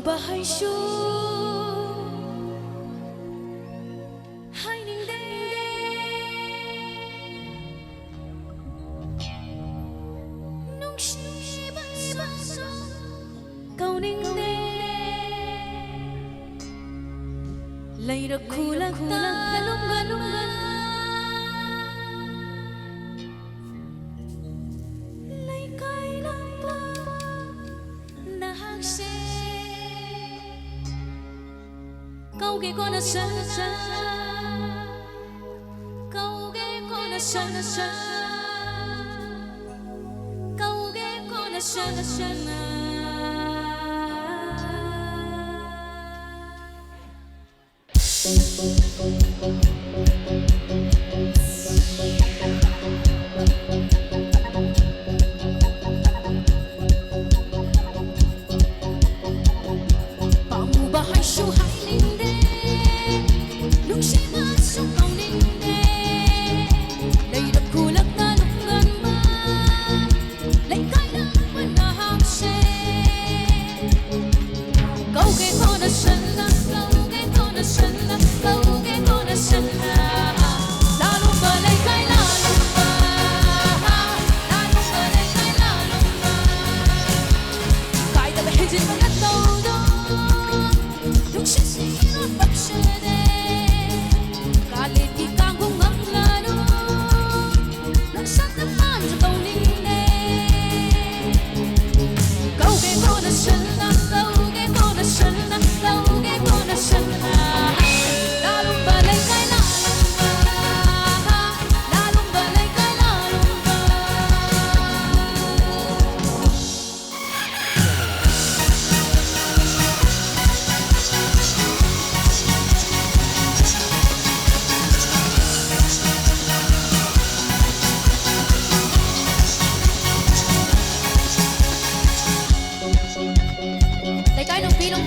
ba hay su hai ninh đê nung si ba sa câu ninh đê lấy được khu lạc ta lúc gần lấy cái lạc ta na hang se câu ghé con sa câu ghé con sa câu ghé con sa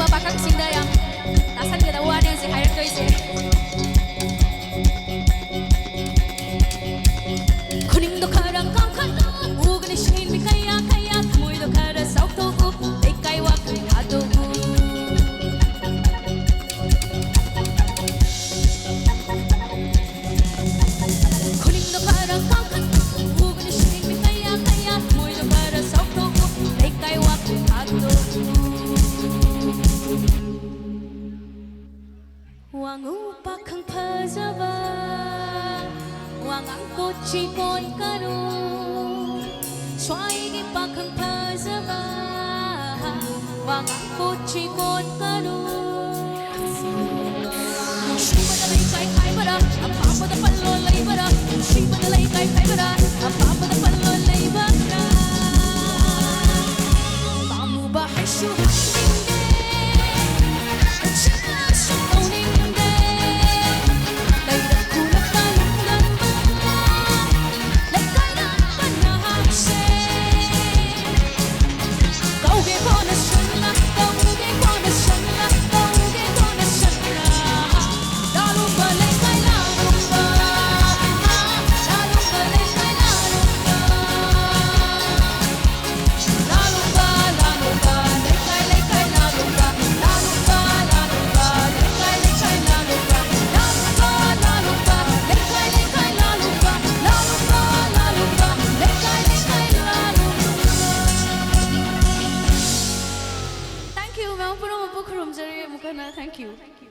bakang sindayang tasan gadawan yang si hayat koy se kuning do karang kang khana ugan shin mi kaya mui do kara sauk to ku ei kai wa kai hado ku kuning do karang kang khana ugan shin mi kaya mui do kara sauk to ku ei kai wa kai hado Wangu pakang pazava Wangang kochi kon karu Swai gi pakang pazava Wangang kochi kon karu Shiba dalay kai bara Apapa da pallo lay bara Shiba dalay kai bara Apapa da pallo lay bara Tamu ba hay shu Thank you.